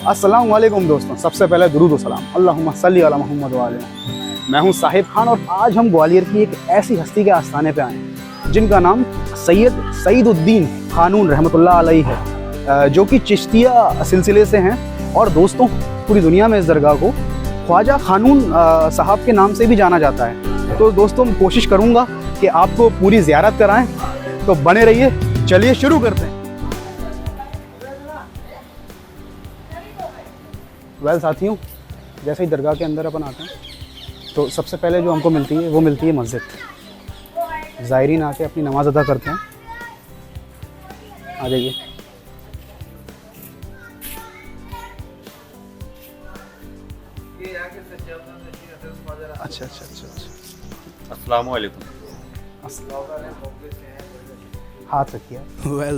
अस्सलाम वालेकुम दोस्तों, सबसे पहले दुरूद व सलाम अल्लाहुम्मा सल्ली अला मुहम्मद व आले मुहम्मद। मैं हूं साहिब खान और आज हम ग्वालियर की एक ऐसी हस्ती के आस्थाने पे आए हैं जिनका नाम सैयद सईदुद्दीन खानून रहमतुल्लाह अलैहि है, जो कि चिश्तिया सिलसिले से हैं। और दोस्तों, पूरी दुनिया में इस दरगाह को ख्वाजा खानून साहब के नाम से भी जाना जाता है। तो दोस्तों, कोशिश करूँगा कि आपको पूरी ज़ियारत कराएँ, तो बने रहिए। चलिए शुरू करते हैं। साथियों, जैसे ही दरगाह के अंदर अपन आते हैं तो सबसे पहले जो हमको मिलती है वो मिलती है मस्जिद। ज़ायरीन आके अपनी नमाज़ अदा करते हैं। आ जाइए। अच्छा। अस्सलाम वालेकुम। हाथ रखिए।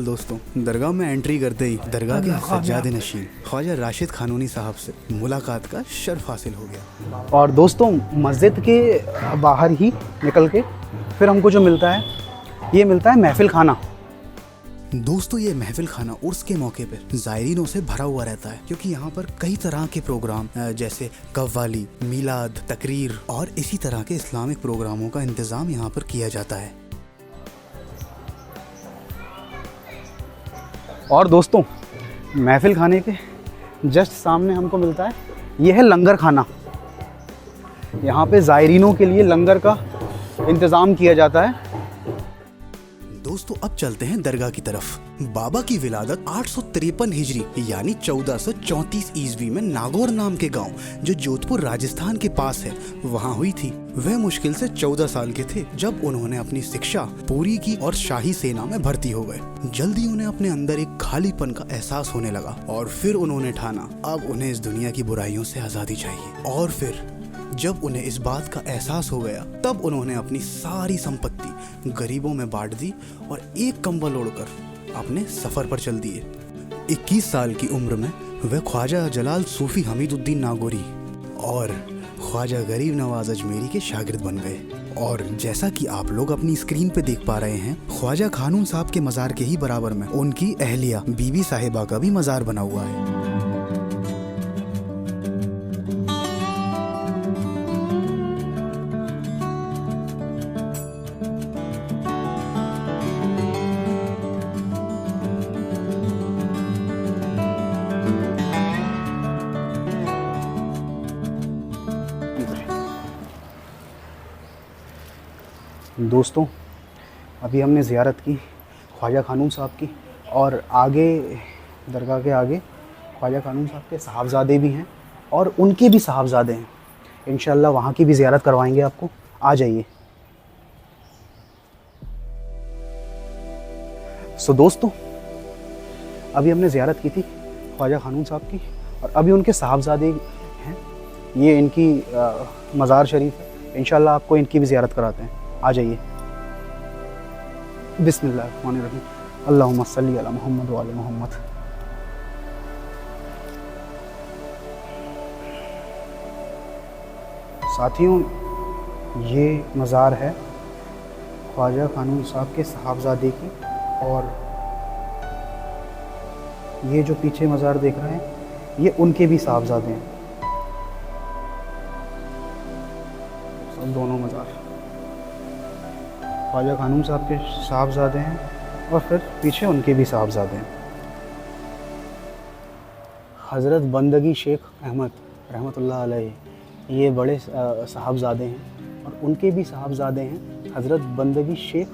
दोस्तों, दरगाह में एंट्री करते ही दरगाह के सज्जादे नशीन ख्वाजा राशिद खानूनी साहब से मुलाकात का शर्फ हासिल हो गया। और दोस्तों, मस्जिद के बाहर ही निकल के फिर हमको जो मिलता है, ये मिलता है महफिल खाना। दोस्तों, ये महफिल खाना उर्स के मौके पर ज़ायरीनों से भरा हुआ रहता है, क्योंकि यहाँ पर कई तरह के प्रोग्राम जैसे कव्वाली, मीलाद, तकरीर और इसी तरह के इस्लामिक प्रोग्रामों का इंतज़ाम यहाँ पर किया जाता है। और दोस्तों, महफिल खाने के जस्ट सामने हमको मिलता है, ये है लंगर खाना। यहाँ पे ज़ायरीनों के लिए लंगर का इंतज़ाम किया जाता है। दोस्तों, अब चलते हैं दरगाह की तरफ। बाबा की विलादत 853 हिजरी यानी 1434 ईस्वी में नागौर नाम के गांव, जो जोधपुर राजस्थान के पास है, वहां हुई थी। वह मुश्किल से 14 साल के थे जब उन्होंने अपनी शिक्षा पूरी की और शाही सेना में भर्ती हो गए। जल्दी उन्हें अपने अंदर एक खालीपन का एहसास होने लगा और फिर उन्होंने ठाना अब उन्हें इस दुनिया की बुराइयों से आज़ादी चाहिए। और फिर जब उन्हें इस बात का एहसास हो गया, तब उन्होंने अपनी सारी संपत्ति गरीबों में बांट दी और एक कंबल ओढ़कर अपने सफ़र पर चल दिए। 21 साल की उम्र में वह ख्वाजा जलाल सूफी हमीदुद्दीन नागौरी और ख्वाजा गरीब नवाज अजमेरी के शागिर्द बन गए। और जैसा कि आप लोग अपनी स्क्रीन पे देख पा रहे हैं, ख्वाजा खानून साहब के मज़ार के ही बराबर में उनकी अहलिया बीबी साहिबा का भी मज़ार बना हुआ है। दोस्तों, अभी हमने ज़ियारत की ख्वाजा खानून साहब की, और आगे दरगाह के आगे ख्वाजा खानून साहब के साहबजादे भी हैं और उनके भी साहबजादे हैं। इंशाअल्लाह वहाँ की भी ज़ियारत करवाएंगे आपको। आ जाइए। दोस्तों, अभी हमने ज़ियारत की थी ख्वाजा खानून साहब की, और अभी उनके साहबजादे हैं। ये इनकी मज़ार शरीफ है। इंशाअल्लाह आपको इनकी भी ज़ियारत कराते हैं। आ जाइए। बिस्मिल्लाहिर्रहमानिर्रहीम। अल्लाहुम्मा सल्ली अला मुहम्मद व आले मुहम्मद। साथियों, ये मज़ार है ख्वाजा खानून साहब के साहबजादे की, और ये जो पीछे मज़ार देख रहे हैं, ये उनके भी साहबजादे हैं। सब दोनों मज़ार ख्वाजा खानून साहब के साहबजादे हैं और फिर पीछे उनके भी साहबजादे हैं। हज़रत बंदगी शेख अहमद रहमतुल्लाह अलैहि, ये बड़े साहबजादे हैं, और उनके भी साहबजादे हैं हज़रत बंदगी शेख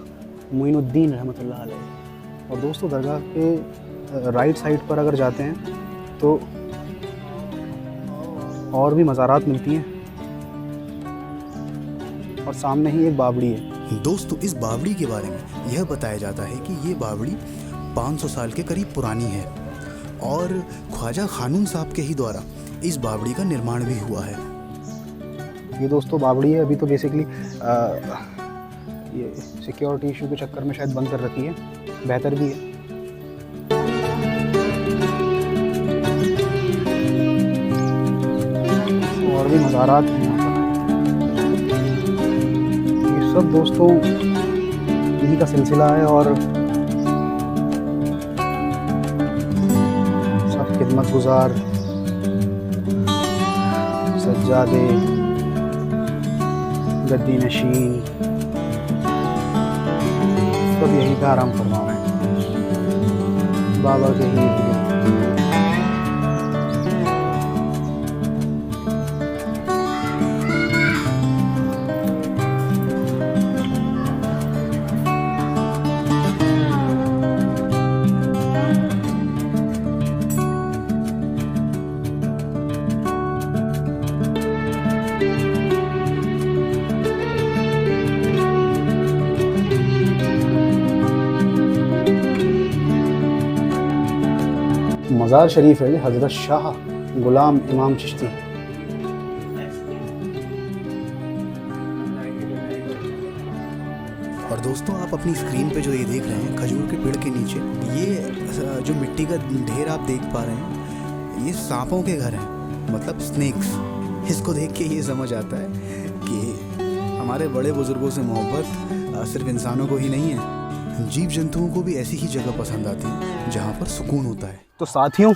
मोइनुद्दीन रहमतुल्लाह अलैहि। और दोस्तों, दरगाह के राइट साइड पर अगर जाते हैं तो और भी मज़ारात मिलती हैं, और सामने ही एक बावड़ी है। दोस्तों, इस बावड़ी के बारे में यह बताया जाता है कि ये बावड़ी 500 साल के करीब पुरानी है, और ख्वाजा खानून साहब के ही द्वारा इस बावड़ी का निर्माण भी हुआ है। ये दोस्तों बावड़ी है। अभी तो बेसिकली ये सिक्योरिटी इशू के चक्कर में शायद बंद कर रखी है, बेहतर भी है। और भी मज़ारात हैं यहाँ पर। ये सब दोस्तों इन्हीं का सिलसिला है, और सब खिदमत गुजार सज्जादे, गद्दी नशीन, सब यहीं पे आराम फरमा रहे हैं बाबा के ही इर्द गिर्द। मज़ार शरीफ है ये हज़रत शाह गुलाम इमाम चिश्ती। और दोस्तों आप अपनी स्क्रीन पे जो ये देख रहे हैं खजूर के पेड़ के नीचे, ये जो मिट्टी का ढेर आप देख पा रहे हैं, ये सांपों के घर हैं, मतलब स्नेक्स। इसको देख के ये समझ आता है कि हमारे बड़े बुजुर्गों से मोहब्बत सिर्फ इंसानों को ही नहीं है, जीव जंतुओं को भी ऐसी ही जगह पसंद आती है जहाँ पर सुकून होता है। तो साथियों,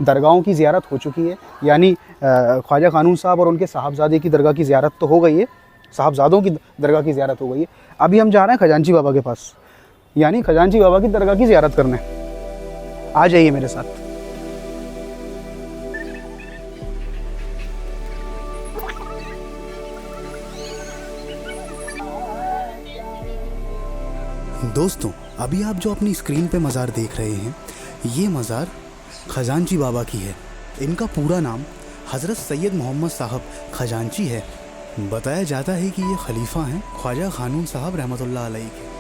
दरगाहों की ज़ियारत हो चुकी है, यानी ख्वाजा कानून साहब और उनके साहबजादे की दरगाह की ज़ियारत तो हो गई है, साहबजादों की दरगाह की ज़ियारत हो गई है। अभी हम जा रहे हैं खजांची बाबा के पास, यानी खजांची बाबा की दरगाह की ज़ियारत करने। आ जाइए मेरे साथ। दोस्तों अभी आप जो अपनी स्क्रीन पे मज़ार देख रहे हैं, ये मज़ार खजांची बाबा की है। इनका पूरा नाम हज़रत सैयद मोहम्मद साहब खजांची है। बताया जाता है कि ये खलीफा हैं ख्वाजा कानून साहब रहमतुल्लाह अलैह के।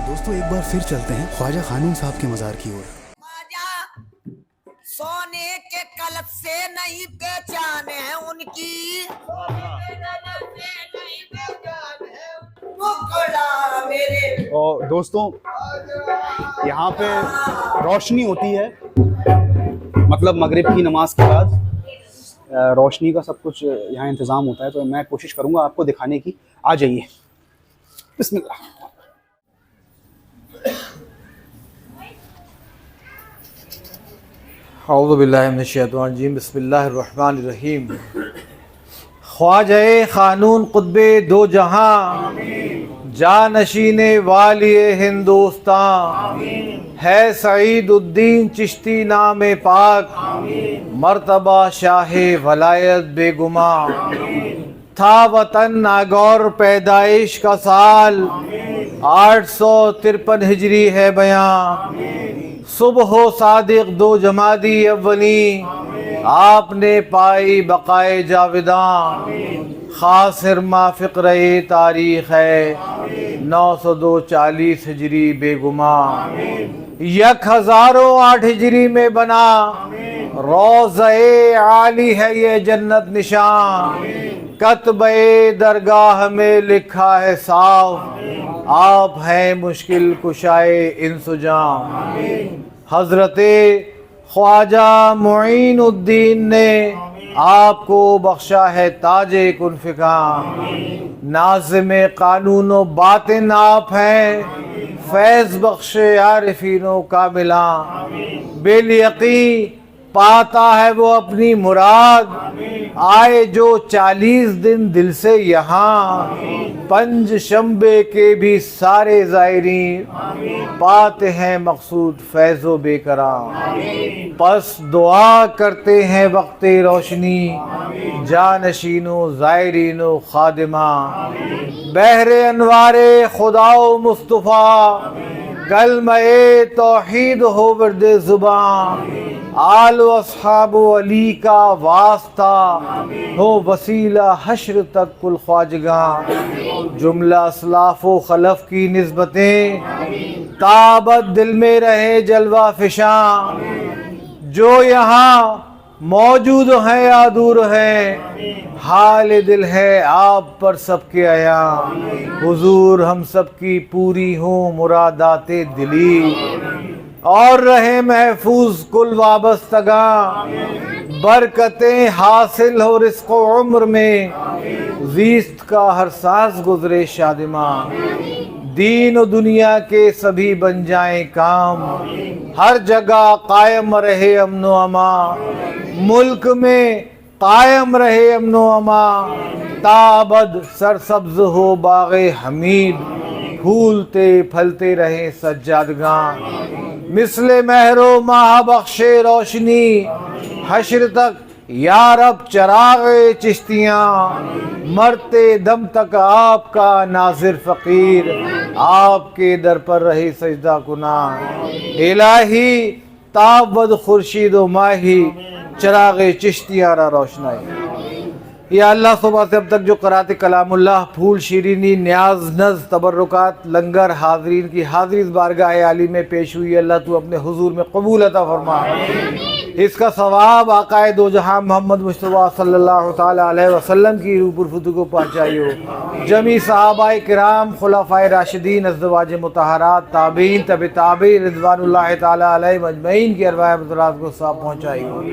दोस्तों एक बार फिर चलते हैं ख्वाजा कानून साहब के मज़ार की ओर। सोने के कलश से नहीं पहचान है उनकी, और दोस्तों यहाँ पे रोशनी होती है, मतलब मगरिब की नमाज के बाद रोशनी का सब कुछ यहाँ इंतज़ाम होता है, तो मैं कोशिश करूँगा आपको दिखाने की। आ जाइए। बिस्मिल्लाह। औज़ु बिल्लाहि मिनश शैतानिर रजीम, बिस्मिल्लाहिर रहीम। ख्वाजा कानून कुतबे दो जहां, जानशीने वालिए हिंदुस्तान, है सईदुद्दीन चिश्ती नामे पाक, मर्तबा शाहे वलायत बेगुमा, था वतन नागौर पैदाइश का साल, 853 हिजरी है बयां, सुबह सादिक दो जमादी अव्वली, आपने पाई बकाए जाविदां, खासिर माफिक रहे तारीख है 902 हिजरी बेगुमा, 1008 हिजरी में बना रोज़े आली है ये जन्नत निशान, कतबे दरगाह में लिखा है साफ, आप हैं मुश्किल कुशाए इंसुजाम। हजरते ख्वाजा मुईनुद्दीन ने आपको बख्शा है ताजे कुनफिका, नाज़िम कानूनो बातिन आप हैं, फैज़ बख्शे आरिफीनों का मिला, बेलियकी पाता है वो अपनी मुराद, आए जो 40 दिन दिल से यहाँ, पंज शंबे के भी सारे ज़ायरीन, पाते हैं मकसूद फैज़ो बेकरार, बस दुआ करते हैं वक्ते रोशनी, जानशीनो ज़ायरीनो खादिमा, बहरे अनवारे खुदाओ मुस्तफ़ा, कलमे तौहीद हो वर्दे ज़ुबान, आल व अस्हाब अली का वास्ता हो वसीला हश्र तक कुल ख्वाजगा, जुमला असलाफ़ व खलफ की निस्बतें ताबत दिल में रहे जलवा फिशा, जो यहाँ मौजूद हैं या दूर हैं, हाल दिल है आप पर सबके आया, हुजूर हम सब की पूरी हो मुरादाते दिली, और रहे महफूज कुल वाबस्तगा, बरकतें हासिल हो रिज़्क़ व उम्र में, ज़ीस्त का हर साज गुजरे शादिमा, दीन और दुनिया के सभी बन जाएं काम, हर जगह कायम रहे अमन व अमा, मुल्क में कायम रहे अमन व अमा, ताबद सरसब्ज हो बाग़े हमीद, फूलते फलते रहे सज्जादगां, मिसले महरो माह बख्शे रोशनी, हश्र तक या रब चराग़े चिश्तियाँ, मरते दम तक आपका नाज़िर फ़कीर, आपके दर पर रही सजदा कुना, इलाही ताबद खुर्शीद व माही, चराग़े चिश्तियाँ रा रोशनाई। या अल्लाह सुबह से अब तक जो कराते कलामुल्लाह, फूल शीरीनी, न्याज नज तबर्रुकात, लंगर हाजरीन की हाजिरी इस बारगाह आली में पेश हुई, अल्लाह तू अपने हुजूर में कबूल अता फरमा। इसका सवाब आकाए दो जहां मोहम्मद मुस्तफ़ा सल्लल्लाहु ताला अलैहि वसल्लम की रूपुर फुतू को पहुँचाइयो। जमी सहाबाए किराम, खुलफाए राशिदीन, अज़वाज मुतहरात, ताबीन, तबे ताबीन रिज़वानुल्लाहि ताला अलैहिम अजमईन की अरवाह मुतहरात को सवाब पहुँचाइयो।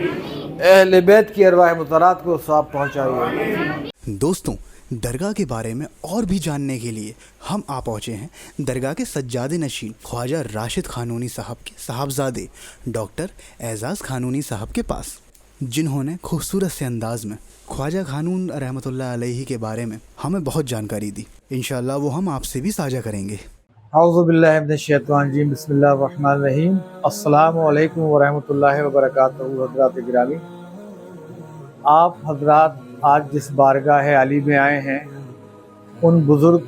अहले बैत की अरवाह मुतहरात को सवाब पहुँचाइयो। दोस्तों, दरगाह के बारे में और भी जानने के लिए हम आ पहुँचे हैं दरगाह के सज्जादे नशीन ख्वाजा राशिद खानूनी साहब के साहबजादे डॉक्टर एजाज़ खानूनी साहब के पास, जिन्होंने खूबसूरत से अंदाज में ख्वाजा खानून रहमतुल्लाह अलैहि के बारे में हमें बहुत जानकारी दी। इंशाअल्लाह वो हम आपसे भी साझा करेंगे। औज़ु बिल्लाहि मिनश शैतानिर रजीम, बिस्मिल्लाहिर रहमानिर रहीम। अस्सलामु अलैकुम व रहमतुल्लाहि व बरकातहू। हज़रात गिरामी, आप हज़रात आज जिस बारगाह आली में आए हैं, उन बुज़ुर्ग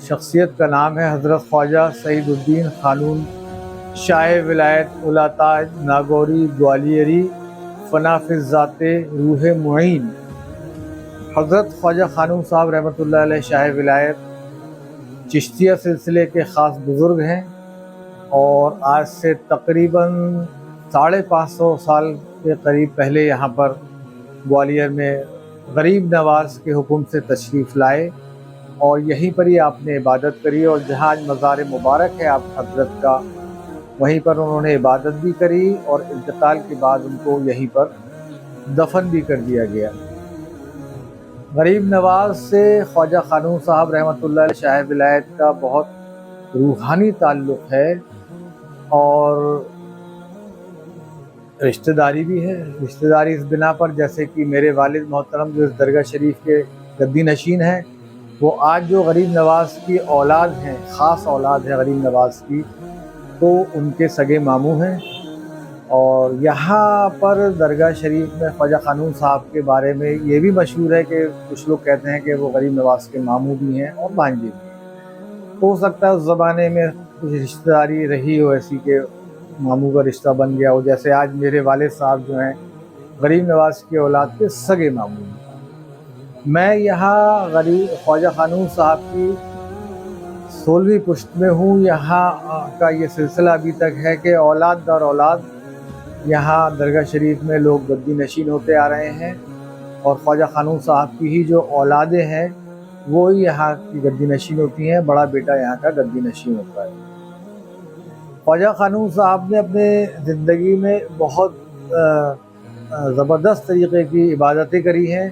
शख्सियत का नाम है हज़रत ख्वाजा सईदुद्दीन खानून, शाह विलायत उला ताज नागौरी ग्वालियरी, फनाफिज़ ज़ाते रूह मुईन। हज़रत ख्वाजा खानून साहब रहमतुल्लाह अलैह शाह विलायत चिश्तिया सिलसिले के ख़ास बुज़ुर्ग हैं और आज से तकरीबन 550 साल के करीब पहले यहाँ पर ग्वालियर में गरीब नवाज़ के हुक्म से तशरीफ़ लाए और यहीं पर ही आपने इबादत करी, और जहाँ आज मज़ार मुबारक है आप हज़रत का, वहीं पर उन्होंने इबादत भी करी और इंतकाल के बाद उनको यहीं पर दफन भी कर दिया गया। गरीब नवाज़ से ख्वाजा खानून साहब रहमतुल्लाह अलैह शाह विलायत का बहुत रूहानी ताल्लुक़ है और रिश्तेदारी भी है। रिश्तेदारी इस बिना पर, जैसे कि मेरे वालिद मोहतरम जो इस दरगाह शरीफ के गद्दी नशीन हैं, वो आज जो गरीब नवाज़ की औलाद हैं, ख़ास औलाद है गरीब नवाज़ की, तो उनके सगे मामू हैं। और यहाँ पर दरगाह शरीफ में ख्वाजा खानून साहब के बारे में ये भी मशहूर है कि कुछ लोग कहते हैं कि वो गरीब नवाज़ के मामू भी हैं और भांजे भी। हो सकता है उस ज़माने में कुछ रिश्तेदारी रही हो ऐसी कि मामू का रिश्ता बन गया हो, जैसे आज मेरे वालिद साहब जो हैं गरीब नवाज़ की औलाद के सगे मामू हैं। मैं यहाँ गरीब ख्वाजा खानून साहब की 16वीं पुश्त में हूँ। यहाँ का ये सिलसिला अभी तक है कि औलाद दर औलाद यहाँ दरगाह शरीफ में लोग गद्दी नशीन होते आ रहे हैं और ख्वाजा खानून साहब की ही जो औलादें हैं वो ही यहाँ की गद्दी नशीन होती हैं। बड़ा बेटा यहाँ का गद्दी नशीन होता है। ख्वाजा खानून साहब ने अपने ज़िंदगी में बहुत ज़बरदस्त तरीक़े की इबादतें करी हैं।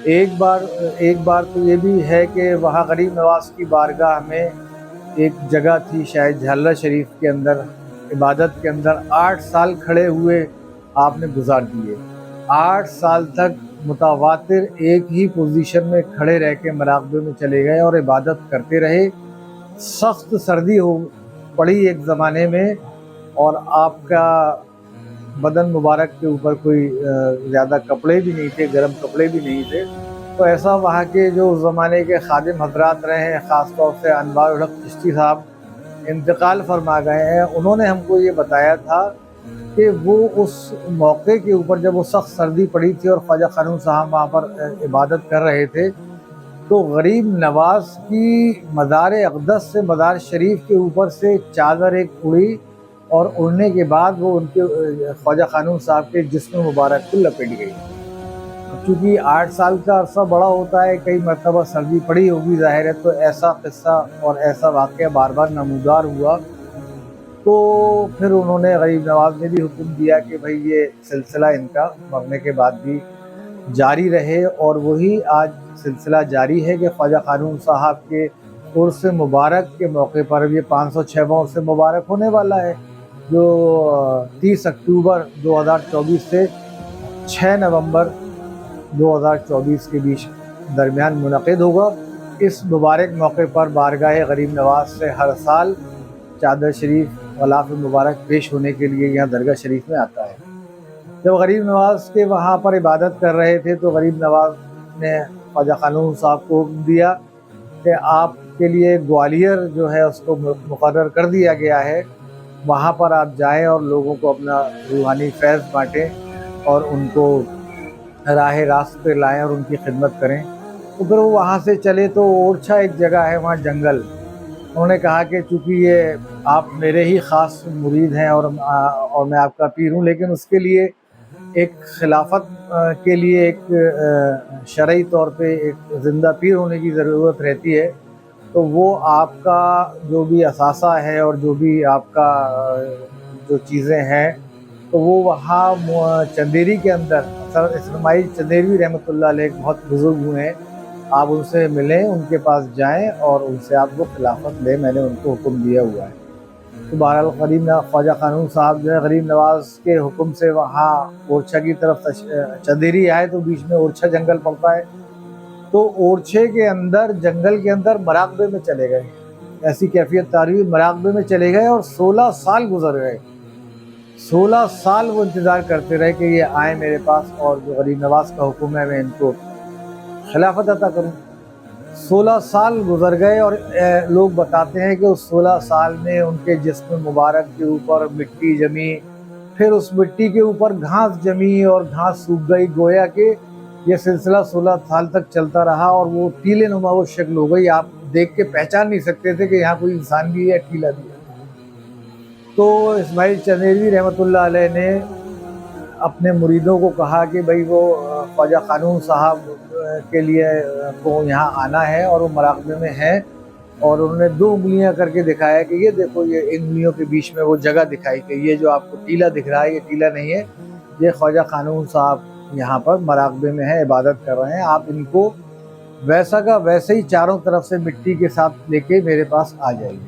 एक बार तो ये भी है कि वहाँ गरीब नवाज़ की बारगाह में एक जगह थी, शायद झालरा शरीफ के अंदर, इबादत के अंदर 8 साल खड़े हुए आपने गुजार दिए। 8 साल तक मुतवातिर एक ही पोजीशन में खड़े रह के मराक़बे में चले गए और इबादत करते रहे। सख्त सर्दी हो पड़ी एक ज़माने में और आपका बदन मुबारक के ऊपर कोई ज़्यादा कपड़े भी नहीं थे, गर्म कपड़े भी नहीं थे। तो ऐसा वहाँ के जो ज़माने के खादिम हजरात रहे हैं, ख़ास तौर से अनवार उल हक चिश्ती साहब इंतकाल फरमा गए हैं, उन्होंने हमको ये बताया था कि वो उस मौके के ऊपर जब वो सख्त सर्दी पड़ी थी और ख्वाजा खानून साहब वहाँ पर इबादत कर रहे थे, तो गरीब नवाज़ की मज़ार अक़दस से मज़ार शरीफ के ऊपर से चादर एक उड़ी और उड़ने के बाद वो उनके ख्वाजा खानून साहब के जिस्म मुबारक को लपेट गई। चूँकि 8 साल का अरसा बड़ा होता है, कई मरतबा सर्दी पड़ी होगी ज़ाहिर है, तो ऐसा किस्सा और ऐसा वाक़या बार बार नमूदार हुआ। तो फिर उन्होंने गरीब नवाज ने भी हुक्म दिया कि भाई ये सिलसिला इनका मरने के बाद भी जारी रहे, और वही आज सिलसिला जारी है कि ख्वाजा क़ानून साहब के उर्स मुबारक के मौके पर ये 506वां उर्स मुबारक होने वाला है, जो 30 अक्टूबर 2024 से 6 नवंबर 2024 के बीच दरमियान मुनक़िद होगा। इस मुबारक मौके पर बारगाह गरीब नवाज से हर साल चादर शरीफ गलाफ मुबारक पेश होने के लिए यहाँ दरगाह शरीफ में आता है। जब गरीब नवाज के वहाँ पर इबादत कर रहे थे तो गरीब नवाज ने ख्वाजा क़ानून साहब को हुक्म दिया कि आपके लिए ग्वालियर जो है उसको मुकर्रर कर दिया गया है, वहाँ पर आप जाएं और लोगों को अपना रूहानी फैज़ बाँटें और उनको राह रास्त पे लाएं और उनकी खिदमत करें। तो फिर वो वहाँ से चले तो ओरछा एक जगह है, वहाँ जंगल। उन्होंने कहा कि चूँकि ये आप मेरे ही ख़ास मुरीद हैं और मैं आपका पीर हूँ, लेकिन उसके लिए एक खिलाफत के लिए एक शरई तौर पे एक ज़िंदा पीर होने की ज़रूरत रहती है। तो वो आपका जो भी असासा है और जो भी आपका जो चीज़ें हैं, तो वो वहाँ चंदेरी के अंदर सर इस्माइल चंदेरी रहमतुल्लाह अलैह बहुत बुज़ुर्ग हुए हैं, आप उनसे मिलें, उनके पास जाएं और उनसे आप वो खिलाफत लें, मैंने उनको हुक्म दिया हुआ है। तो बहरहाल ख्वाजा क़ानून साहब जो है गरीब नवाज के हुक्म से वहाँ ओरछा की तरफ चंदेरी आए, तो बीच में ओरछा जंगल पड़ता है। तो ओरछे के अंदर जंगल के अंदर मराकबे में चले गए, ऐसी कैफियत तारी, मराकबे में चले गए और 16 साल गुजर गए। 16 साल वो इंतज़ार करते रहे कि ये आए मेरे पास और जो गरीब नवाज का हुक्म है मैं इनको खिलाफत अता करूँ। 16 साल गुजर गए और लोग बताते हैं कि उस 16 साल में उनके जिस्म मुबारक के ऊपर मिट्टी जमी, फिर उस मिट्टी के ऊपर घास जमी और घास सूख गई। गोया कि ये सिलसिला 16 साल तक चलता रहा और वो टीले नुमा वो शक्ल हो गई, आप देख के पहचान नहीं सकते थे कि यहाँ कोई इंसान भी है, टीला भी है। तो इस्माइल चंदेरी रहमतुल्लाह अलैह ने अपने मुरीदों को कहा कि भाई वो ख्वाजा क़ानून साहब के लिए को यहाँ आना है और वो मराकबे में है, और उन्होंने 2 उंगलियाँ करके दिखाया कि ये देखो, ये इन उंगलियों के बीच में वो जगह दिखाई कि ये जो आपको टीला दिख रहा है ये टीला नहीं है, ये ख्वाजा क़ानून साहब यहाँ पर मराकबे में है, इबादत कर रहे हैं, आप इनको वैसा का वैसे ही चारों तरफ से मिट्टी के साथ लेके मेरे पास आ जाइए।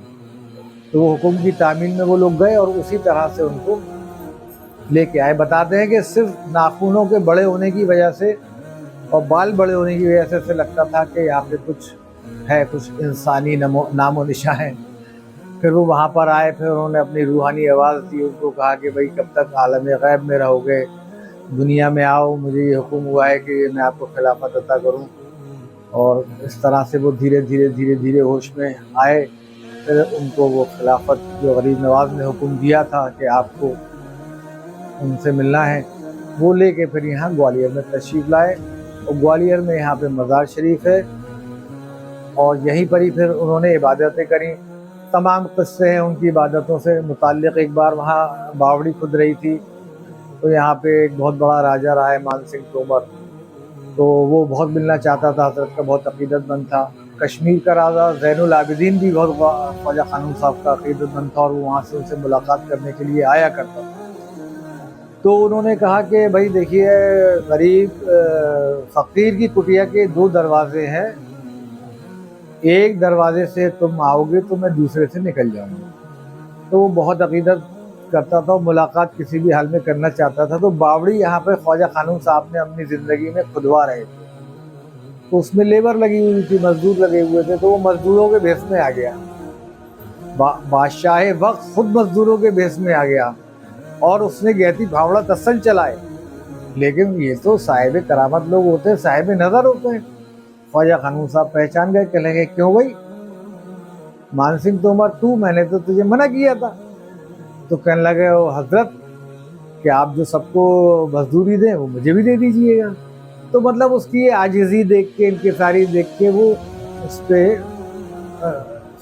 तो वो हुक्म की तामील में वो लोग गए और उसी तरह से उनको लेके आए। बताते हैं कि सिर्फ नाखूनों के बड़े होने की वजह से और बाल बड़े होने की वजह से लगता था कि यहाँ पे कुछ है, कुछ इंसानी नामो निशा है। फिर वो वहाँ पर आए, फिर उन्होंने अपनी रूहानी आवाज़ दी, उनको कहा कि भाई कब तक आलम गैब में रहोगे, दुनिया में आओ, मुझे ये हुक्म हुआ है कि मैं आपको खिलाफत अता करूँ। और इस तरह से वो धीरे धीरे होश में आए। फिर उनको वो खिलाफत जो गरीब नवाज ने हुक्म दिया था कि आपको उनसे मिलना है, वो लेके फिर यहाँ ग्वालियर में तशरीफ़ लाए। और ग्वालियर में यहाँ पे मज़ार शरीफ है और यहीं पर ही फिर उन्होंने इबादतें करी। तमाम क़िस्से हैं उनकी इबादतों से मुताल्लिक़। एक बार वहाँ बावड़ी खुद रही थी, तो यहाँ पे एक बहुत बड़ा राजा रहा है मान सिंह तोमर, तो वो बहुत मिलना चाहता था, हज़रत का बहुत अक़ीदतमंद था। कश्मीर का राजा ज़ैनुल आबिदीन भी बहुत ख्वाजा क़ानून साहब का अक़ीदतमंद था और वो वहाँ से उनसे मुलाकात करने के लिए आया करता था। तो उन्होंने कहा कि भाई देखिए, गरीब फ़कीर की कुटिया के 2 दरवाजे हैं, एक दरवाजे से तुम आओगे तो मैं दूसरे से निकल जाऊंगा। तो वो बहुत अक़ीदत करता था, मुलाकात किसी भी हाल में करना चाहता था। तो बावड़ी यहाँ पर ख्वाजा क़ानून साहब ने अपनी ज़िंदगी में खुदवा रहे थे, तो उसमें लेबर लगी हुई थी, मजदूर लगे हुए थे, तो वो मजदूरों के भेस में आ गया। बादशाह वक्त खुद मजदूरों के भेस में आ गया और उसने गहती फावड़ा तस्सन चलाए। लेकिन ये तो साहिब करामत लोग होते हैं, साहिब नज़र होते हैं। ख्वाजा क़ानून साहब पहचान गए, कहने लगे क्यों भाई मान सिंह तोमर, तू, मैंने तो तुझे मना किया था। तो कहने लगे वो हजरत कि आप जो सबको मजदूरी दें वो मुझे भी दे दीजिएगा। तो मतलब उसकी ये आजिज़ी देख के, इनकी सारी देख के वो उस पर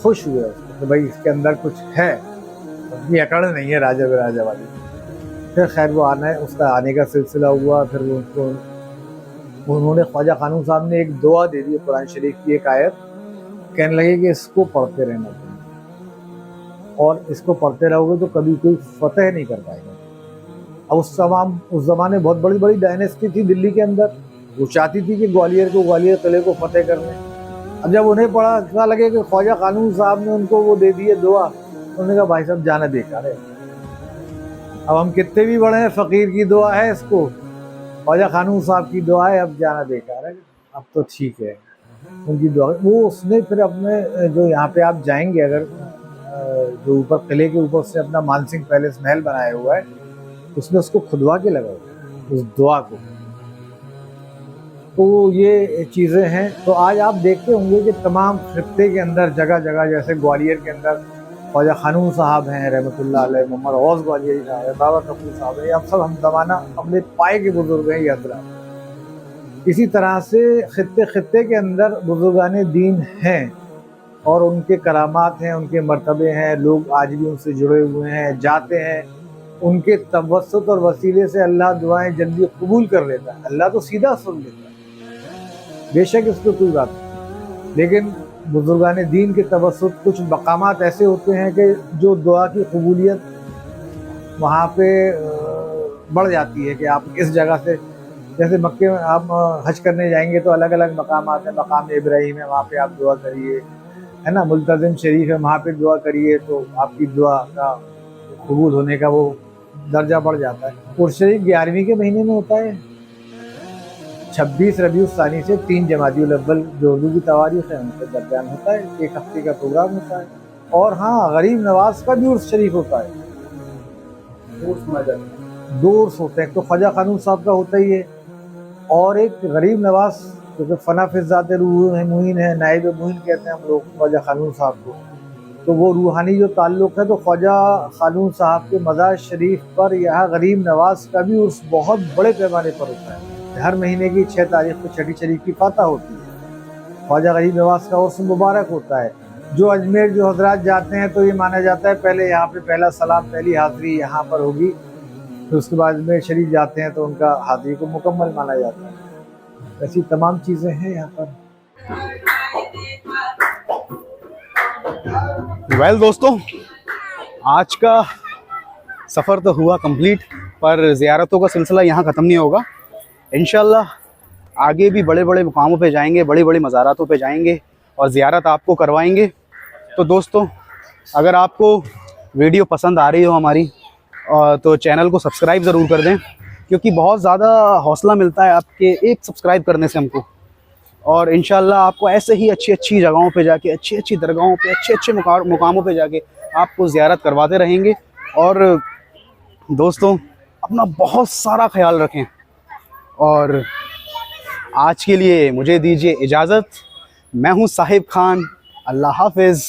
खुश हुए तो भाई इसके अंदर कुछ है, अपनी अकड़ नहीं है राजा बिराजा वाली। फिर खैर वो उसका आने का सिलसिला हुआ। फिर वो उन्होंने ख्वाजा क़ानून साहब ने एक दुआ दे दी, कुरान शरीफ की एक आयत, कहने लगे कि इसको पढ़ते रहना चाहिए। और इसको पढ़ते रहोगे तो कभी कोई फतेह नहीं कर पाएगा। अब उस ज़माने बहुत बड़ी बड़ी डायनेस्टी थी दिल्ली के अंदर, वो चाहती थी कि ग्वालियर किले को फतेह कर लें। अब जब उन्हें पता लगे कि ख्वाजा कानून साहब ने उनको वो दे दिए दुआ, उन्होंने कहा भाई साहब जाना बेकार है। अब हम कितने भी बड़े हैं, फ़कीर की दुआ है इसको, ख्वाजा कानून साहब की दुआ है, अब जाना बेकार है, अब तो ठीक है उनकी दुआ। वो उसने फिर अपने जो यहाँ पे आप जाएंगे अगर, जो ऊपर किले के ऊपर से अपना मानसिंह पैलेस महल बनाया हुआ है, उसने उसको खुदवा के लगा हुआ उस दुआ को। तो ये चीज़ें हैं। तो आज आप देखते होंगे कि तमाम खित्ते के अंदर जगह जगह, जैसे ग्वालियर के अंदर ख्वाजा कानून साहब हैं रहमतुल्लाह अलैह, मोहम्मद गौस ग्वालियरी साहब है, बाबा कपूर साहब है, अब सब हम ज़माना अपने पाए के बुजुर्ग हैं ये हज़रात। इसी तरह से खित्ते के अंदर बुजुर्गान दीन हैं और उनके करामात हैं, उनके मर्तबे हैं, लोग आज भी उनसे जुड़े हुए हैं, जाते हैं। उनके तवस्सुत और वसीले से अल्लाह दुआएं जल्दी कबूल कर लेता है। अल्लाह तो सीधा सुन लेता है, बेशक इस पर कोई बात नहीं, लेकिन बुजुर्गान दीन के तवस्सुत कुछ मकामात ऐसे होते हैं कि जो दुआ की कबूलियत वहाँ पे बढ़ जाती है कि आप इस जगह से, जैसे मक्के में आप हज करने जाएंगे तो अलग अलग मकामात हैं, मकाम इब्राहिम है, वहाँ पे आप दुआ करिए, है ना, मुल्तज़िम शरीफ है, वहाँ पे दुआ करिए तो आपकी दुआ का कबूल होने का वो दर्जा बढ़ जाता है। उर्स शरीफ 11वीं के महीने में होता है, 26 रबीउल सानी से 3 जमादियुल अव्वल जो उर्दू की तवारीख है उनके दरमियान होता है, 1 हफ्ते का प्रोग्राम होता है। और हाँ, गरीब नवाज का भी उर्स शरीफ होता है, 2 उर्स होते हैं, तो ख्वाजा कानून साहब का होता ही है, और एक गरीब नवाज क्योंकि फना फिज़ात रूह मुइन है, नायब मुइन कहते हैं हम लोग ख्वाजा कानून साहब को, तो वो रूहानी जो ताल्लुक़ है, तो ख्वाजा कानून साहब के मज़ार शरीफ पर यहाँ गरीब नवाज का भी उर्स बहुत बड़े पैमाने पर होता है। हर महीने की 6 तारीख को छठी शरीफ की फातह होती है, ख्वाजा गरीब नवाज का उर्स मुबारक होता है। जो अजमेर जो हजरात जाते हैं तो ये माना जाता है पहले यहाँ पे पहला सलाम, पहली हाज़िरी यहाँ पर होगी, फिर उसके बाद अजमेर शरीफ जाते हैं तो उनका हाज़िरी को मुकम्मल माना जाता है। ऐसी तमाम चीज़ें हैं यहाँ पर। वेल दोस्तों, आज का सफ़र तो हुआ कंप्लीट, पर ज़ियारतों का सिलसिला यहाँ ख़त्म नहीं होगा। इंशाल्लाह आगे भी बड़े बड़े मुकामों पे जाएंगे, बड़ी बड़ी मज़ारातों पे जाएंगे और ज़ियारत आपको करवाएंगे। तो दोस्तों, अगर आपको वीडियो पसंद आ रही हो हमारी, तो चैनल को सब्सक्राइब ज़रूर कर दें, क्योंकि बहुत ज़्यादा हौसला मिलता है आपके एक सब्सक्राइब करने से हमको। और इंशाल्लाह आपको ऐसे ही अच्छी अच्छी जगहों पे जाके, अच्छी अच्छी दरगाहों पे, अच्छे अच्छे मुकामों पे जाके आपको ज़ियारत करवाते रहेंगे। और दोस्तों, अपना बहुत सारा ख्याल रखें और आज के लिए मुझे दीजिए इजाज़त। मैं हूँ साहिब खान, अल्लाह हाफिज़।